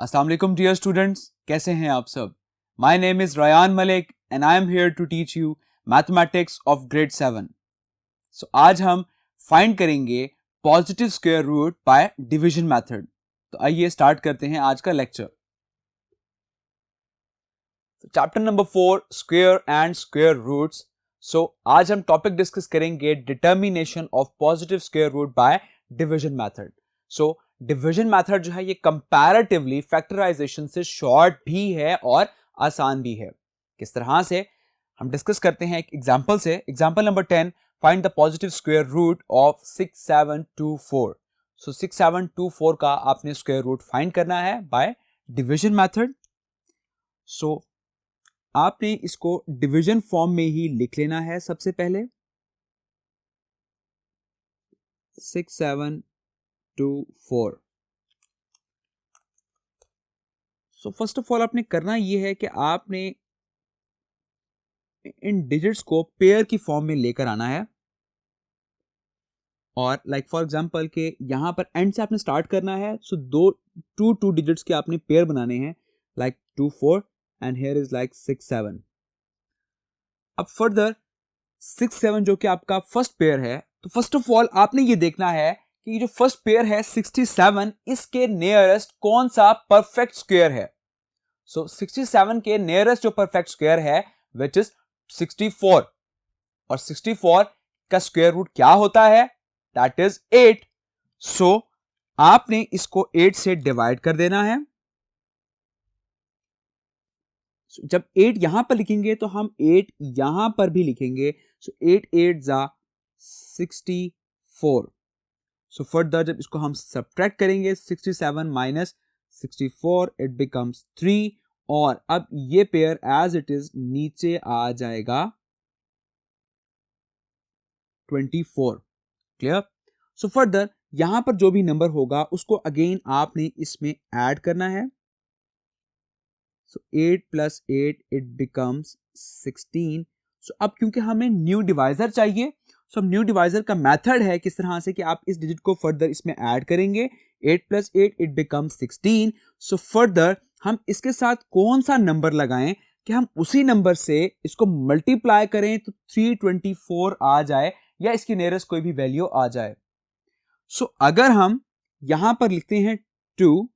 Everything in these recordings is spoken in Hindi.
अस्सलाम वालेकुम डियर स्टूडेंट्स, कैसे हैं आप सब। My name is Ryan Malik and I am here to teach you mathematics of grade 7। So आज हम फाइंड करेंगे positive square root by division method. तो आइए स्टार्ट करते हैं आज का lecture. Chapter number 4, square and square roots. So आज हम टॉपिक डिस्कस करेंगे determination of positive square root by division method. So division method जो है ये कंपैरेटिवली फैक्टराइजेशन से शॉर्ट भी है और आसान भी है। किस तरह से हम डिस्कस करते हैं एक एग्जांपल से। Example number 10, find the positive square root of 6724। So 6724 का आपने स्क्वायर रूट फाइंड करना है बाय डिवीजन मेथड। सो आपने इसको डिवीजन फॉर्म में ही लिख लेना है। सबसे पहले 6724। सो फर्स्ट ऑफ ऑल आपने करना यह है कि आपने इन डिजिट्स को पेयर की फॉर्म में लेकर आना है। और लाइक फॉर एग्जांपल के यहां पर एंड से आपने स्टार्ट करना है। सो टू डिजिट्स के आपने पेयर बनाने हैं, like 2 4 and here is like 6 7। अब फर्दर 6 7 जो कि आपका फर्स्ट पेयर है, तो फर्स्ट ऑफ ऑल आपने ये देखना है कि जो फर्स्ट पेयर है 67, इसके नियरेस्ट कौन सा परफेक्ट स्क्वायर है। सो 67 के नियरेस्ट जो परफेक्ट स्क्वायर है विच इज 64, और 64 का स्क्वायर रूट क्या होता है, दैट इज 8। सो आपने इसको 8 से डिवाइड कर देना है। जब 8 यहां पर लिखेंगे तो हम 8 यहां पर भी लिखेंगे। सो 8 8 जा 64। सो फर्दर जब इसको हम सब्ट्रैक्ट करेंगे 67 माइनस 64, इट बिकम्स 3। और अब ये पेयर एज इट इज नीचे आ जाएगा 24। क्लियर। सो फर्दर यहां पर जो भी नंबर होगा उसको अगेन आपने इसमें ऐड करना है। सो 8 प्लस 8 इट बिकम्स 16। सो अब क्योंकि हमें न्यू डिवाइजर चाहिए, सो अब न्यू डिवाइजर का मेथड है किस तरह से कि आप इस डिजिट को फर्दर इसमें ऐड करेंगे। 8 plus 8 it becomes 16। So further हम इसके साथ कौन सा नंबर लगाएं कि हम उसी नंबर से इसको मल्टीप्लाई करें तो 324 आ जाए या इसकी नियरेस्ट कोई भी वैल्यू आ जाए। सो अगर हम यहां पर लिखते हैं 2,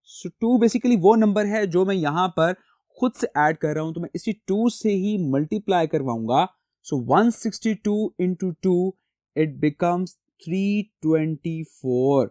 सो 2 बेसिकली वो नंबर है जो मैं यहां पर खुद से ऐड कर रहा हूं, तो मैं इसी 2 से ही मल्टीप्लाई करवाऊंगा। So 162 into 2 it becomes 324।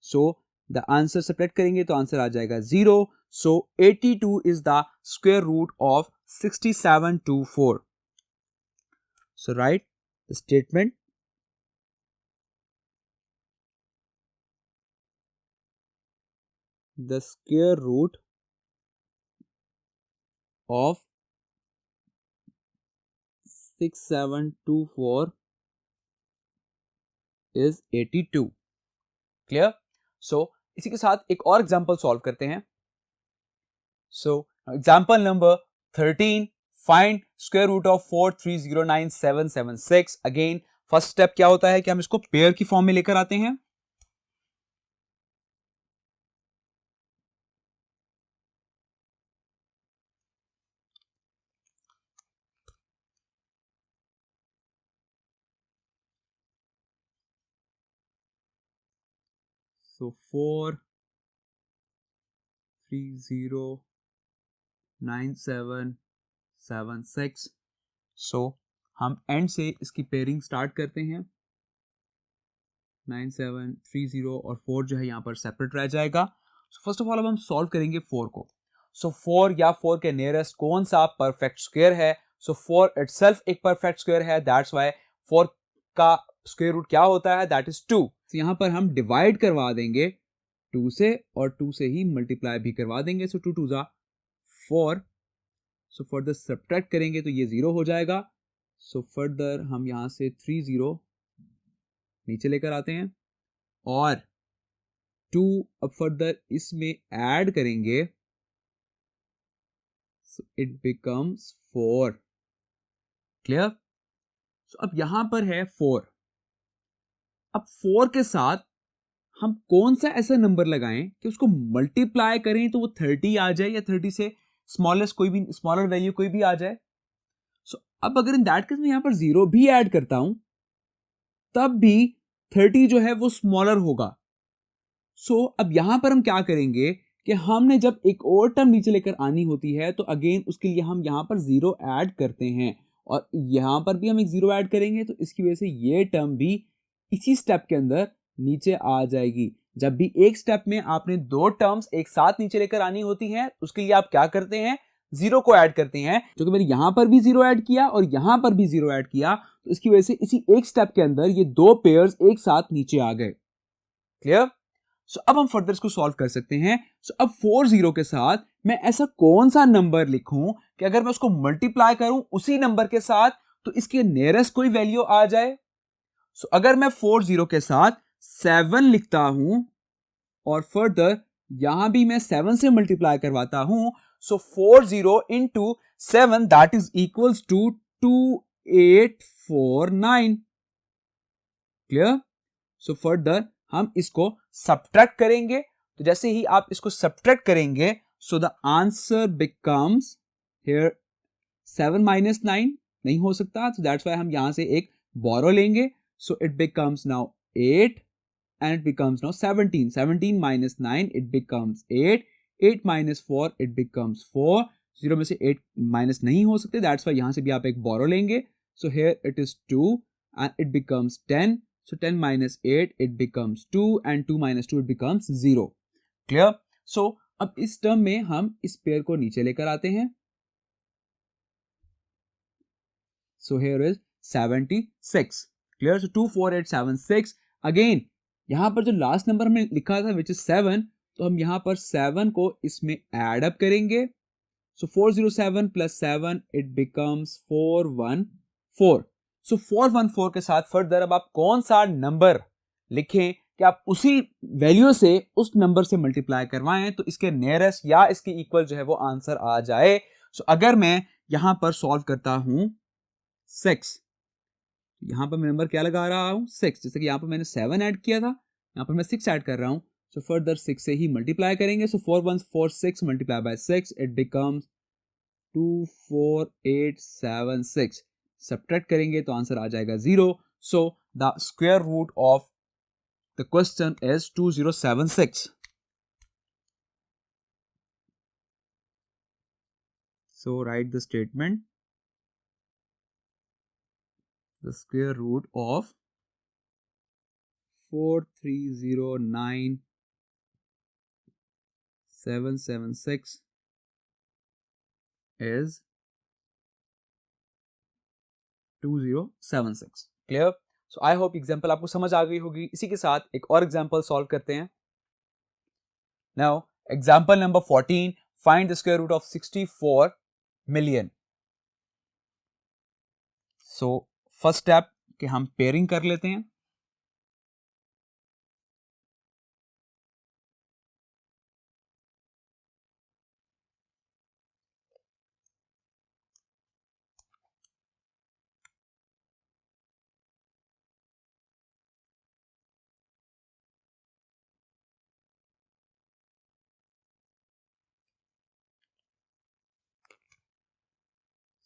So the answer subtract करेंगे तो आंसर आ जाएगा 0। So 82 is the square root of 6724। So write the statement, the square root of 6724 is 82। Clear. So इसी के साथ एक और एग्जांपल सॉल्व करते हैं। So example number 13, find square root of 4309776। Again first step क्या होता है कि हम इसको पेयर की फॉर्म में लेकर आते हैं। सो 4309776। सो हम एंड से इसकी पेयरिंग स्टार्ट करते हैं। 9730 और 4 जो है यहां पर सेपरेट रह जाएगा। सो फर्स्ट ऑफ ऑल अब हम सॉल्व करेंगे 4 को। सो 4 या 4 के नियरेस्ट कौन सा परफेक्ट स्क्वायर है। सो 4 इटसेल्फ एक परफेक्ट स्क्वायर है, दैट्स व्हाई 4 का स्क्वायर रूट क्या होता है, दैट इज 2। तो यहां पर हम डिवाइड करवा देंगे 2 से और 2 से ही मल्टीप्लाई भी करवा देंगे। सो 2 2 जा 4। सो फर्दर सब्ट्रैक्ट करेंगे तो ये 0 हो जाएगा। सो फर्दर हम यहां से 30 नीचे लेकर आते हैं और 2 अब फर्दर इसमें ऐड करेंगे, सो इट बिकम्स 4। क्लियर। सो अब यहां पर है 4। अब 4 के साथ हम कौन सा ऐसा नंबर लगाएं कि उसको मल्टीप्लाई करें तो वो 30 आ जाए या 30 से स्मॉलेस्ट कोई भी स्मॉलर वैल्यू कोई भी आ जाए। सो अब अगर इन दैट केस मैं यहां पर 0 भी ऐड करता हूं तब भी 30 जो है वो स्मॉलर होगा। सो अब यहां पर हम क्या करेंगे कि हमने जब एक और टर्म नीचे लेकर आनी होती है तो अगेन उसके लिए हम यहां पर 0 ऐड करते हैं और यहां पर भी हम एक 0 ऐड करेंगे तो इसकी वजह से ये टर्म भी इसी स्टेप के अंदर नीचे आ जाएगी। जब भी एक स्टेप में आपने दो टर्म्स एक साथ नीचे लेकर आनी होती हैं उसके लिए आप क्या करते हैं, 0 को ऐड करते हैं। जो कि मैंने यहां पर भी 0 ऐड किया और यहां पर भी 0 ऐड किया तो इसकी वजह से इसी एक स्टेप के अंदर ये दो पेयर्स एक साथ नीचे आ गए। क्लियर? सो अब हम फर्दर इसको सॉल्व कर सकते हैं। सो अब 40 के साथ मैं ऐसा कौन सा नंबर लिखूं कि अगर मैं उसको मल्टीप्लाई करूं उसी नंबर के साथ तो इसके नियरेस्ट कोई वैल्यू आ जाए। सो अगर मैं 40 के साथ 7 लिखता हूं और फर्दर यहां भी मैं 7 से मल्टीप्लाई करवाता हूं so 40 into 7 that is equals to 2849। Clear? So further हम इसको सब्ट्रैक्ट करेंगे तो जैसे ही आप इसको सब्ट्रैक्ट करेंगे सो the answer becomes here 7 minus 9 नहीं हो सकता तो दैट्स वाई हम यहां से एक बोरो लेंगे। So it becomes now 8 and it becomes now 17. 17 minus 9 it becomes 8. 8 minus 4 it becomes 4. 0 में से 8 माइनस नहीं हो सकते दैट्स वाई यहां से भी आप एक बोरो लेंगे। So here it is 2 and it becomes 10. So 10 minus 8 it becomes 2 and 2 minus 2 it becomes 0. Clear? So अब इस टर्म में हम इस पेयर को नीचे लेकर आते हैं। So here is 76. Clear? So 24876 again यहां पर जो लास्ट नंबर हमने लिखा था विच इज 7 तो हम यहां पर 7 को इसमें एड अप करेंगे। सो 407 प्लस 7 इट बिकम्स 414। सो 414 के साथ फर्दर अब आप कौन सा नंबर लिखें कि आप उसी वैल्यू से उस नंबर से मल्टीप्लाई करवाएं तो इसके नियरेस्ट या इसके इक्वल जो है वो आंसर आ जाए। सो अगर मैं यहां पर सॉल्व करता हूं 6, यहां पर मैं नंबर क्या लगा रहा हूं 6, जैसे कि यहां पर मैंने 7 ऐड किया था यहां पर मैं 6 ऐड कर रहा हूं। सो फर्दर 6 से ही मल्टीप्लाई करेंगे। So 4146 multiply by 6 it becomes 24876। Subtract करेंगे तो आंसर आ जाएगा 0। So the square root of the question is 2076। So write the statement, the square root of 4309776 is 2076। Clear? So I hope example आपको समझ आ गई होगी। इसी के साथ एक और एग्जाम्पल सॉल्व करते हैं। Now example number 14, find the square root of 64 million. So first step कि हम पेयरिंग कर लेते हैं।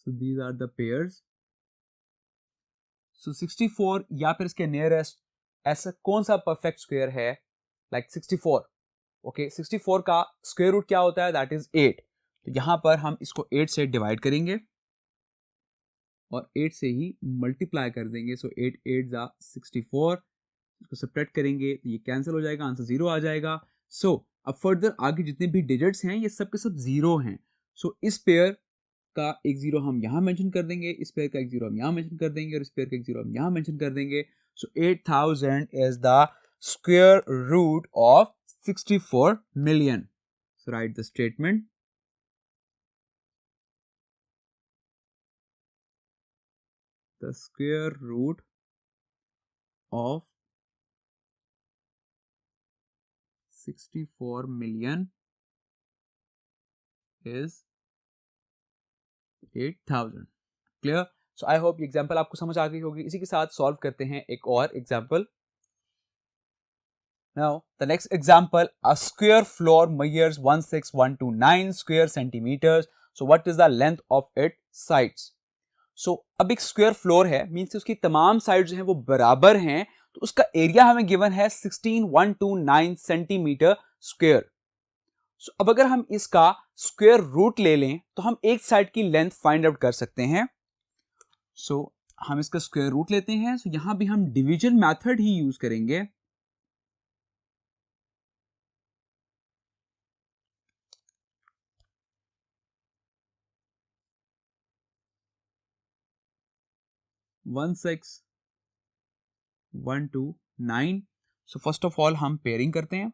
So these are the pairs. So 64 या फिर इसके नियरेस्ट ऐसा कौन सा परफेक्ट स्क्वायर है लाइक 64। ओके 64 का स्क्वायर रूट क्या होता है दैट इज 8। तो यहां पर हम इसको 8 से डिवाइड करेंगे और 8 से ही मल्टीप्लाई कर देंगे। सो 8 8 जा 64, इसको सब्ट्रैक्ट करेंगे तो ये कैंसिल हो जाएगा, आंसर 0 आ जाएगा। सो अब फर्दर आगे जितने भी डिजिट्स हैं ये सब के सब 0 हैं। सो इस पेयर का एक 0 हम यहां मेंशन कर देंगे, इस पेयर का एक 0 हम यहां मेंशन कर देंगे और इस पेयर का एक 0 हम यहां मेंशन कर देंगे। So 8000 is the square root of 64 million. So write the statement, the square root of 64 million is 8000। Clear? So I hope ये एग्जाम्पल आपको समझ आ गई होगी। इसी के साथ सॉल्व करते हैं एक और example. Now, the next example, a square floor measures 16129 square centimeters. So, what is the length of its sides? So, अब एक स्क्वायर फ्लोर है, मीन्स उसकी तमाम साइड जो हैं वो बराबर हैं, तो उसका एरिया हमें गिवन है 16129 सेंटीमीटर स्क्वायर. सो अब अगर हम इसका स्क्वायर रूट ले लें तो हम एक साइड की लेंथ फाइंड आउट कर सकते हैं. सो हम इसका स्क्वायर रूट लेते हैं. सो यहां भी हम डिवीजन मेथड ही यूज करेंगे. One six 129. So first of all हम पेयरिंग करते हैं.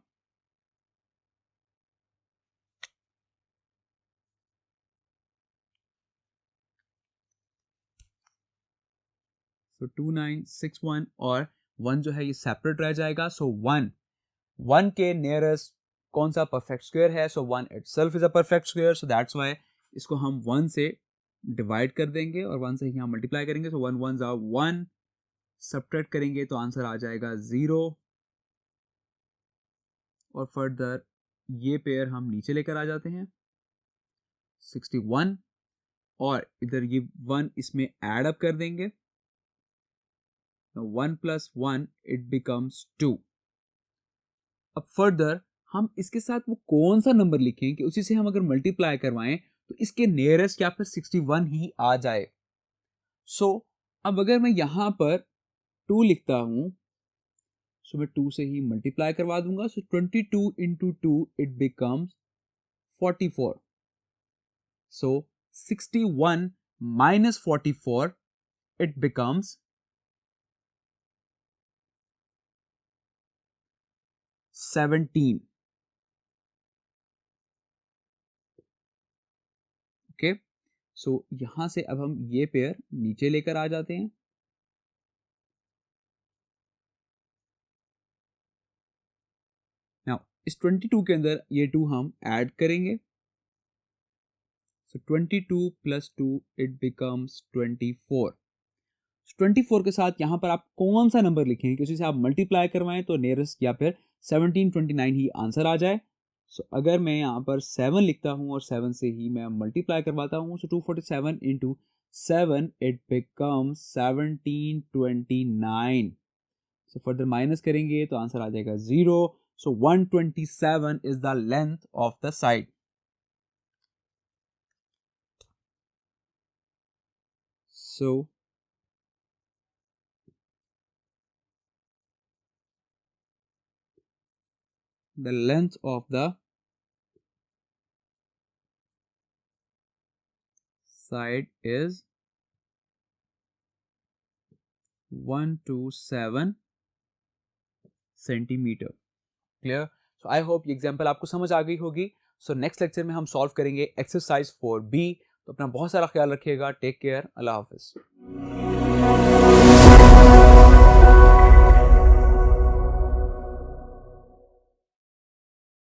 सो 2961 और 1 जो है ये सेपरेट रह जाएगा. सो 1 के नियरेस्ट कौन सा परफेक्ट स्क्वायर है? सो 1 itself is a perfect square. So that's why इसको हम 1 से डिवाइड कर देंगे और 1 से ही हम मल्टीप्लाई करेंगे. सो 1 1 1 सब्ट्रैक्ट करेंगे तो आंसर आ जाएगा 0. और फर्दर ये पेयर हम नीचे लेकर आ जाते हैं 61 और इधर ये 1 इसमें ऐड अप कर देंगे. 1 + 1 इट बिकम्स 2. अब फर्दर हम इसके साथ वो कौन सा नंबर लिखें कि उसी से हम अगर मल्टीप्लाई करवाएं तो इसके नियरेस्ट या फिर 61 ही आ जाए. सो अब अगर मैं यहां पर 2 लिखता हूं, सो मैं 2 से ही मल्टीप्लाई करवा दूंगा. So 22 × 2 it becomes 44. So 61 - 44 it becomes 17. Okay. So यहां से अब हम ये पेयर नीचे लेकर आ जाते हैं. नाउ इस 22 के अंदर ये 2 हम ऐड करेंगे. सो 22 + 2 इट बिकम्स 24. 24 के साथ यहां पर आप कौन सा नंबर लिखें कि उसी से आप मल्टीप्लाई करवाएं तो नियरेस्ट या फिर 1729 ही आंसर आ जाए. सो अगर मैं यहाँ पर 7 लिखता हूँ और 7 से ही मैं मल्टीप्लाई करवाता हूँ. सो 247 × 7 it becomes 1729. So further minus करेंगे तो आंसर आ जाएगा 0. सो 127 is the length of the side. So the length of the side is 127 centimetre. Clear? So I hope ये एग्जाम्पल आपको समझ आ गई होगी. सो नेक्स्ट लेक्चर में हम सॉल्व करेंगे एक्सरसाइज 4B. तो अपना बहुत सारा ख्याल रखिएगा. Take care. अल्लाह हाफिज.